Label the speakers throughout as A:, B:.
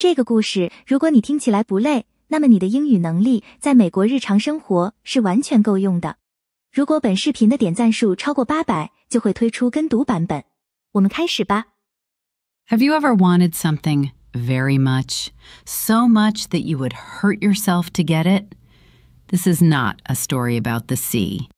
A: 这个故事，如果你听起来不累，那么你的英语能力在美国日常生活是完全够用的。如果本视频的点赞数超过800，就会推出跟读版本。我们开始吧。
B: Have you ever wanted something very much, so much that you would hurt yourself to get it? This is not a story about the sea.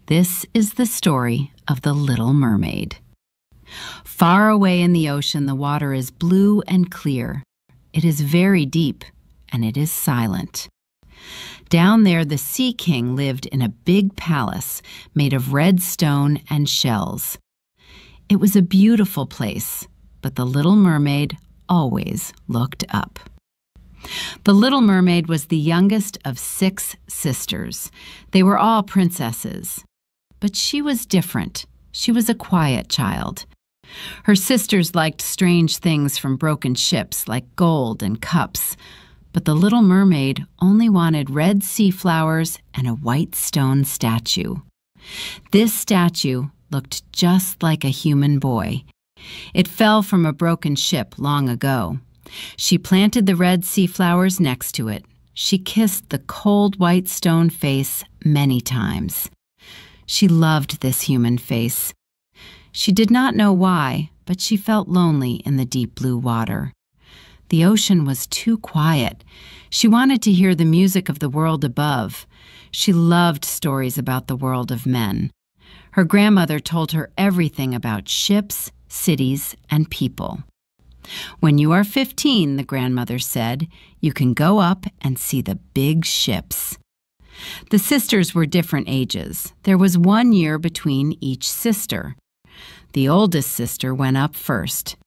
B: This is the story of the Little Mermaid. Far away in the ocean, the water is blue and clear. It is very deep, and it is silent. Down there, the Sea King lived in a big palace made of red stone and shells. It was a beautiful place, but the Little Mermaid always looked up. The Little Mermaid was the youngest of 6 sisters. They were all princesses. But she was different. She was a quiet child. Her sisters liked strange things from broken ships like gold and cups, but the Little Mermaid only wanted red sea flowers and a white stone statue. This statue looked just like a human boy. It fell from a broken ship long ago. She planted the red sea flowers next to it. She kissed the cold white stone face many times. She loved this human face. She did not know why, but she felt lonely in the deep blue water. The ocean was too quiet. She wanted to hear the music of the world above. She loved stories about the world of men. Her grandmother told her everything about ships, cities, and people. When you are 15, the grandmother said, you can go up and see the big ships. The sisters were different ages. There was 1 year between each sister. The oldest sister went up first.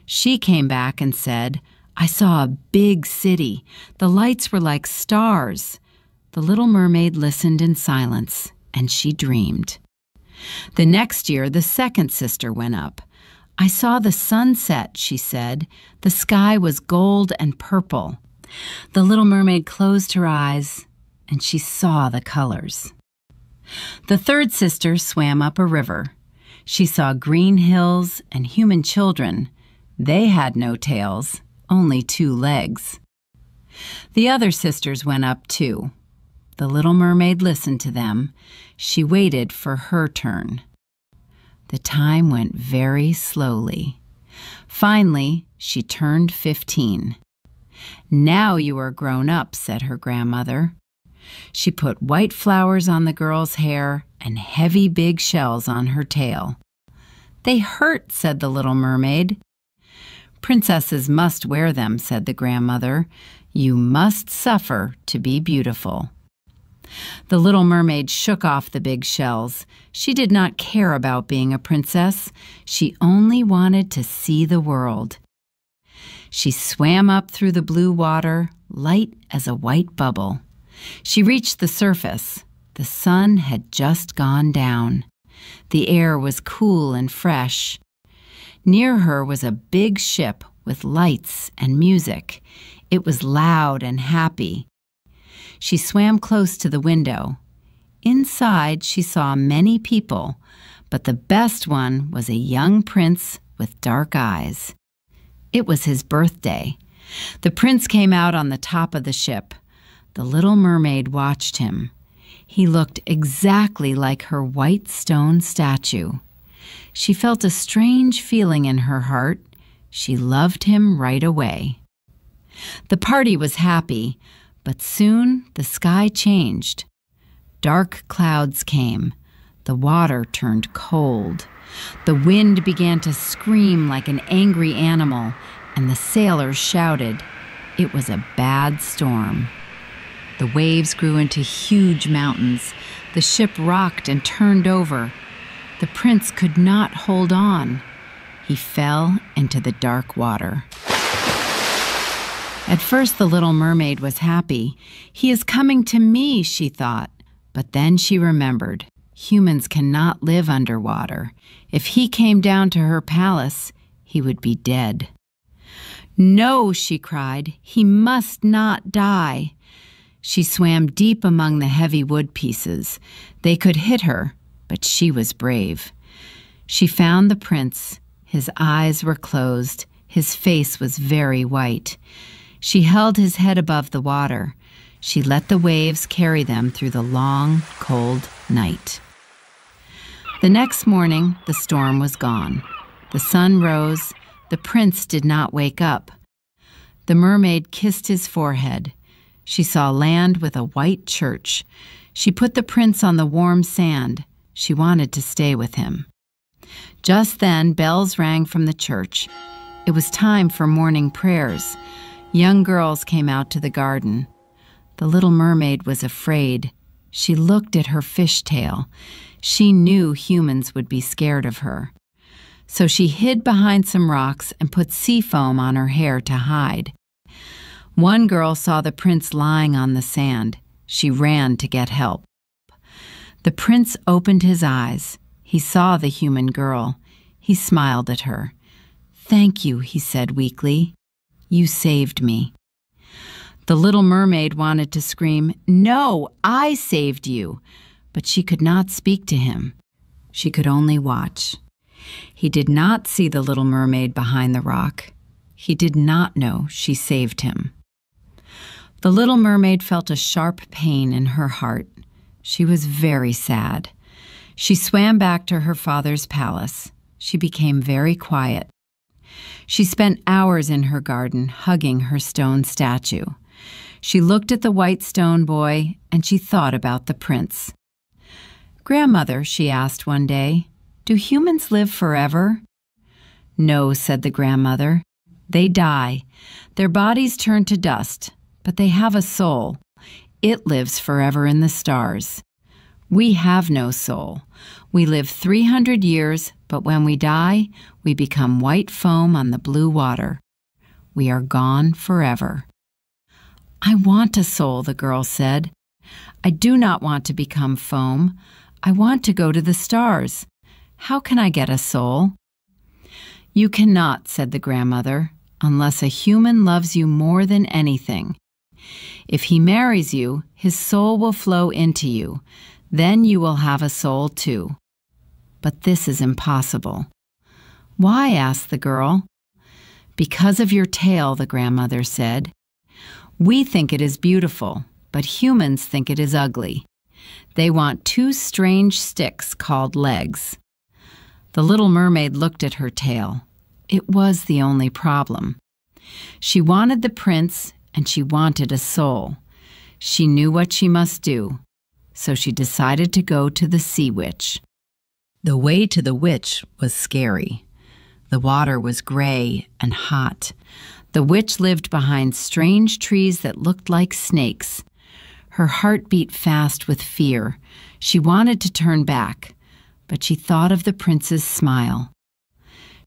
B: She came back and said, I saw a big city. The lights were like stars. The Little Mermaid listened in silence, and she dreamed. The next year, the second sister went up. I saw the sunset, she said. The sky was gold and purple. The Little Mermaid closed her eyes, and she saw the colors. The third sister swam up a river. She saw green hills and human children. They had no tails, only 2 legs. The other sisters went up too. The Little Mermaid listened to them. She waited for her turn. The time went very slowly. Finally, she turned 15. Now you are grown up, said her grandmother. She put white flowers on the girl's hair and heavy big shells on her tail. They hurt, said the Little Mermaid. Princesses must wear them, said the grandmother. You must suffer to be beautiful. The Little Mermaid shook off the big shells. She did not care about being a princess. She only wanted to see the world. She swam up through the blue water, light as a white bubble. She reached the surface. The sun had just gone down. The air was cool and fresh. Near her was a big ship with lights and music. It was loud and happy. She swam close to the window. Inside, she saw many people, but the best one was a young prince with dark eyes. It was his birthday. The prince came out on the top of the ship. The Little Mermaid watched him. He looked exactly like her white stone statue. She felt a strange feeling in her heart. She loved him right away. The party was happy, but soon the sky changed. Dark clouds came. The water turned cold. The wind began to scream like an angry animal, and the sailors shouted. It was a bad storm. The waves grew into huge mountains. The ship rocked and turned over. The prince could not hold on. He fell into the dark water. At first, the Little Mermaid was happy. He is coming to me, she thought. But then she remembered. Humans cannot live underwater. If he came down to her palace, he would be dead. No, she cried. He must not die. She swam deep among the heavy wood pieces. They could hit her, but she was brave. She found the prince. His eyes were closed. His face was very white. She held his head above the water. She let the waves carry them through the long, cold night. The next morning, the storm was gone. The sun rose. The prince did not wake up. The mermaid kissed his forehead. She saw land with a white church. She put the prince on the warm sand. She wanted to stay with him. Just then, bells rang from the church. It was time for morning prayers. Young girls came out to the garden. The little mermaid was afraid. She looked at her fishtail. She knew humans would be scared of her. So she hid behind some rocks and put sea foam on her hair to hide. One girl saw the prince lying on the sand. She ran to get help. The prince opened his eyes. He saw the human girl. He smiled at her. "Thank you," he said weakly. "You saved me." The little mermaid wanted to scream, "No, I saved you!" But she could not speak to him. She could only watch. He did not see the little mermaid behind the rock. He did not know she saved him. The little mermaid felt a sharp pain in her heart. She was very sad. She swam back to her father's palace. She became very quiet. She spent hours in her garden hugging her stone statue. She looked at the white stone boy, and she thought about the prince. "Grandmother," she asked one day, "do humans live forever?" "No," said the grandmother. "They die. Their bodies turn to dust, but they have a soul. It lives forever in the stars. We have no soul. We live 300 years, but when we die, we become white foam on the blue water. We are gone forever." "I want a soul," the girl said. "I do not want to become foam. I want to go to the stars. How can I get a soul?" "You cannot," said the grandmother, "unless a human loves you more than anything. If he marries you, his soul will flow into you. Then you will have a soul too. But this is impossible." "Why?" asked the girl. "Because of your tail," the grandmother said. "We think it is beautiful, but humans think it is ugly. They want two strange sticks called legs." The little mermaid looked at her tail. It was the only problem. She wanted the prince, and she wanted a soul. She knew what she must do, so she decided to go to the sea witch. The way to the witch was scary. The water was gray and hot. The witch lived behind strange trees that looked like snakes. Her heart beat fast with fear. She wanted to turn back, but she thought of the prince's smile.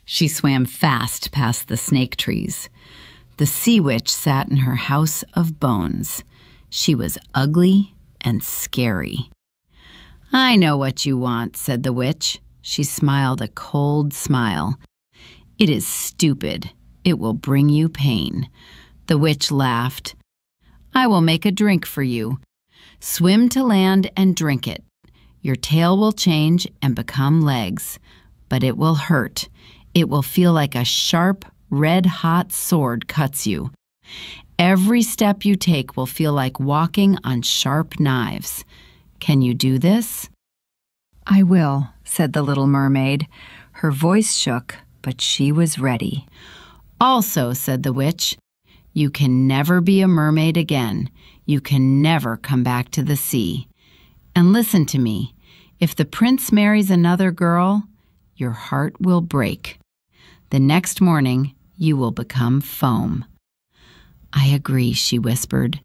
B: She swam fast past the snake trees. The sea witch sat in her house of bones. She was ugly and scary. "I know what you want," said the witch. She smiled a cold smile. "It is stupid. It will bring you pain." The witch laughed. "I will make a drink for you. Swim to land and drink it. Your tail will change and become legs, but it will hurt. It will feel like a sharp, red-hot sword cuts you. Every step you take will feel like walking on sharp knives. Can you do this?" "I will," said the little mermaid. Her voice shook, but she was ready. "Also," said the witch, "you can never be a mermaid again. You can never come back to the sea. And listen to me. If the prince marries another girl, your heart will break. The next morning, you will become foam." "I agree," she whispered.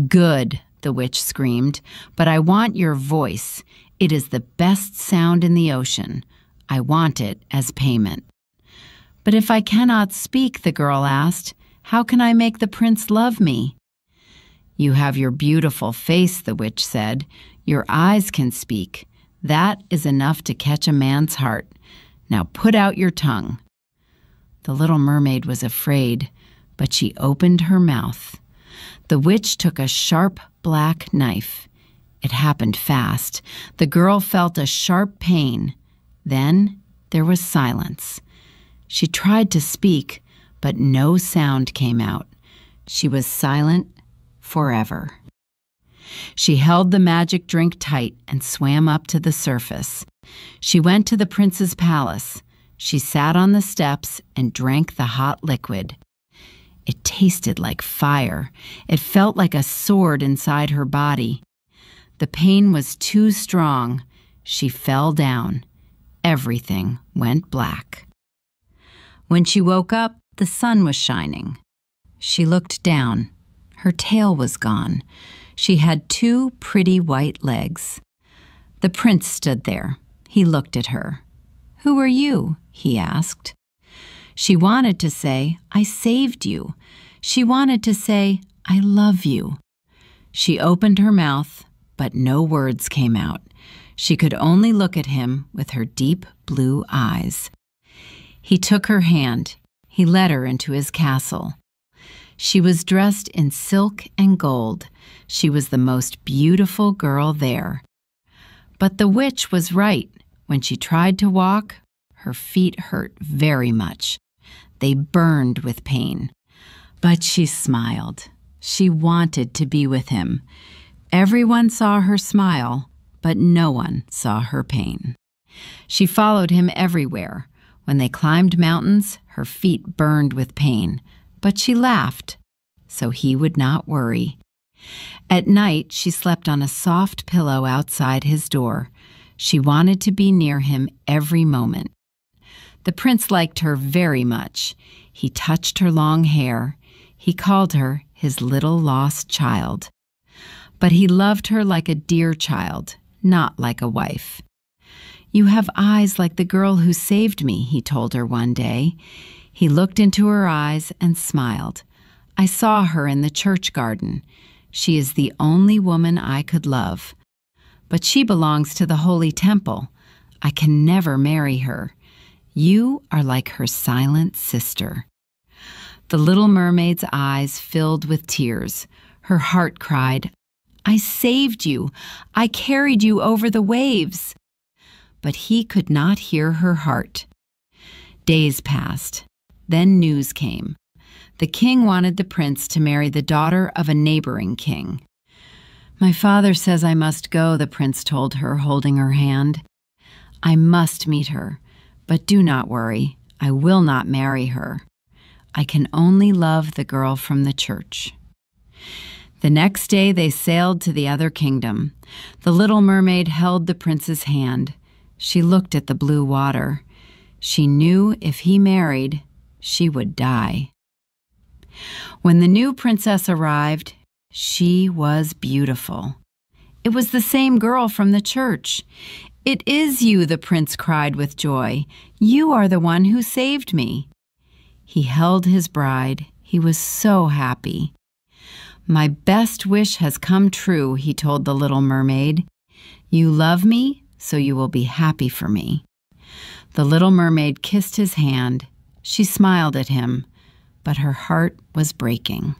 B: "Good," the witch screamed, "but I want your voice. It is the best sound in the ocean. I want it as payment." "But if I cannot speak," the girl asked, "how can I make the prince love me?" "You have your beautiful face," the witch said. "Your eyes can speak. That is enough to catch a man's heart. Now put out your tongue." The little mermaid was afraid, but she opened her mouth. The witch took a sharp black knife. It happened fast. The girl felt a sharp pain. Then there was silence. She tried to speak, but no sound came out. She was silent forever. She held the magic drink tight and swam up to the surface. She went to the prince's palace. She sat on the steps and drank the hot liquid. It tasted like fire. It felt like a sword inside her body. The pain was too strong. She fell down. Everything went black. When she woke up, the sun was shining. She looked down. Her tail was gone. She had 2 pretty white legs. The prince stood there. He looked at her. "Who are you?" he asked. She wanted to say, "I saved you." She wanted to say, "I love you." She opened her mouth, but no words came out. She could only look at him with her deep blue eyes. He took her hand. He led her into his castle. She was dressed in silk and gold. She was the most beautiful girl there. But the witch was right. When she tried to walk, her feet hurt very much. They burned with pain. But she smiled. She wanted to be with him. Everyone saw her smile, but no one saw her pain. She followed him everywhere. When they climbed mountains, her feet burned with pain. But she laughed, so he would not worry. At night, she slept on a soft pillow outside his door. She wanted to be near him every moment. The prince liked her very much. He touched her long hair. He called her his little lost child. But he loved her like a dear child, not like a wife. "You have eyes like the girl who saved me," he told her one day. He looked into her eyes and smiled. "I saw her in the church garden. She is the only woman I could love. But she belongs to the holy temple. I can never marry her. You are like her silent sister." The little mermaid's eyes filled with tears. Her heart cried, "I saved you. I carried you over the waves." But he could not hear her heart. Days passed. Then news came. The king wanted the prince to marry the daughter of a neighboring king. "My father says I must go," the prince told her, holding her hand. "I must meet her, but do not worry. I will not marry her. I can only love the girl from the church." The next day they sailed to the other kingdom. The little mermaid held the prince's hand. She looked at the blue water. She knew if he married, she would die. When the new princess arrived, she was beautiful. It was the same girl from the church. "It is you," the prince cried with joy. "You are the one who saved me." He held his bride. He was so happy. "My best wish has come true," he told the little mermaid. "You love me, so you will be happy for me." The little mermaid kissed his hand. She smiled at him, but her heart was breaking.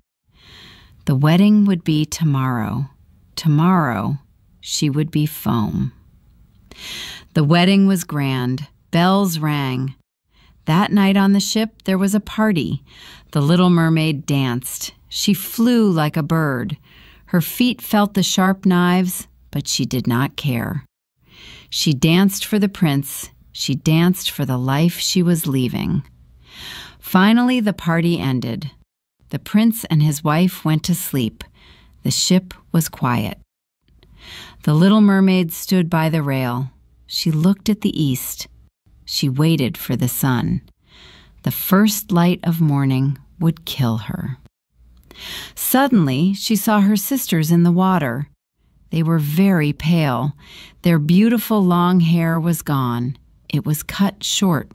B: The wedding would be tomorrow. Tomorrow, she would be foam. The wedding was grand. Bells rang. That night on the ship, there was a party. The little mermaid danced. She flew like a bird. Her feet felt the sharp knives, but she did not care. She danced for the prince. She danced for the life she was leaving. Finally, the party ended. The prince and his wife went to sleep. The ship was quiet. The little mermaid stood by the rail. She looked at the east. She waited for the sun. The first light of morning would kill her. Suddenly, she saw her sisters in the water. They were very pale. Their beautiful long hair was gone. It was cut short.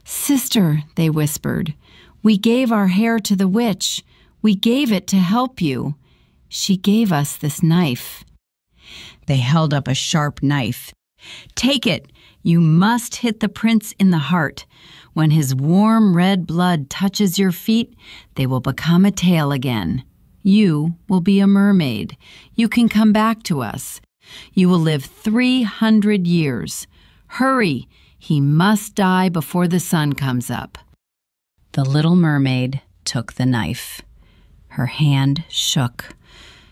B: "Sister," they whispered, "we gave our hair to the witch. We gave it to help you. She gave us this knife." They held up a sharp knife. "Take it. You must hit the prince in the heart. When his warm red blood touches your feet, they will become a tail again. You will be a mermaid. You can come back to us. You will live 300 years. Hurry, He must die before the sun comes up. The little mermaid took the knife. Her hand shook.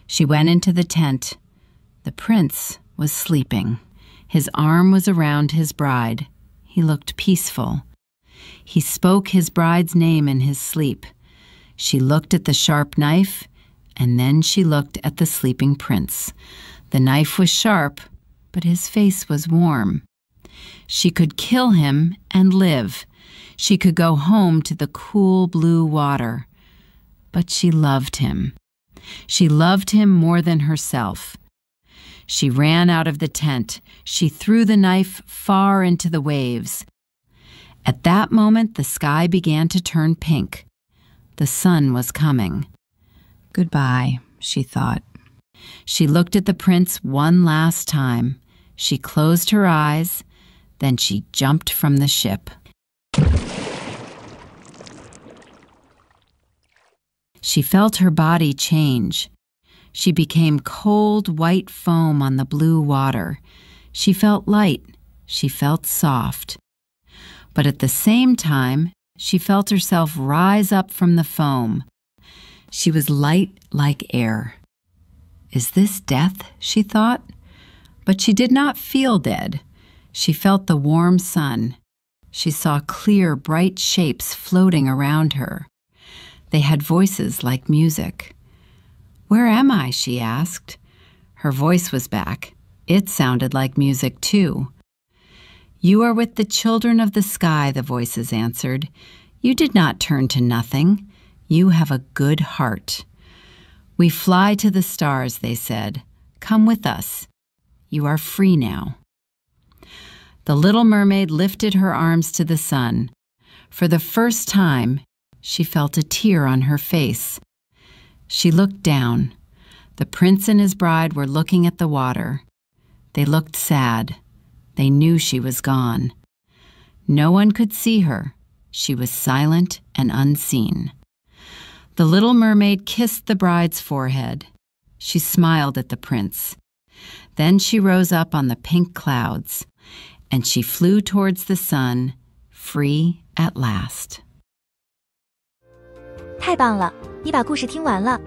B: She went into the tent. The prince was sleeping. His arm was around his bride. He looked peaceful. He spoke his bride's name in his sleep. She looked at the sharp knife, and then she looked at the sleeping prince. The knife was sharp, but his face was warm. She could kill him and live. She could go home to the cool blue water. But she loved him. She loved him more than herself. She ran out of the tent. She threw the knife far into the waves. At that moment, the sky began to turn pink. The sun was coming. Goodbye, she thought. She looked at the prince one last time. She closed her eyes. Then she jumped from the ship. She felt her body change. She became cold, white foam on the blue water. She felt light. She felt soft. But at the same time, she felt herself rise up from the foam. She was light like air. Is this death? She thought. But she did not feel dead. She felt the warm sun. She saw clear, bright shapes floating around her. They had voices like music. Where am I? She asked. Her voice was back. It sounded like music, too. You are with the children of the sky, the voices answered. You did not turn to nothing. You have a good heart. We fly to the stars, they said. Come with us. You are free now. The little mermaid lifted her arms to the sun. For the first time, she felt a tear on her face. She looked down. The prince and his bride were looking at the water. They looked sad. They knew she was gone. No one could see her. She was silent and unseen. The little mermaid kissed the bride's forehead. She smiled at the prince. Then she rose up on the pink clouds, and she flew towards the sun, free at last.
A: 太棒了，你把故事听完了，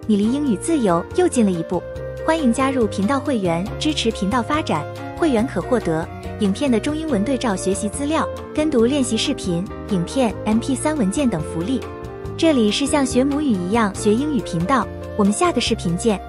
A: 你离英语自由又近了一步。欢迎加入频道会员，支持频道发展。会员可获得影片的中英文对照学习资料、跟读练习视频、影片、MP3 文件等福利。这里是像学母语一样学英语频道，我们下个视频见。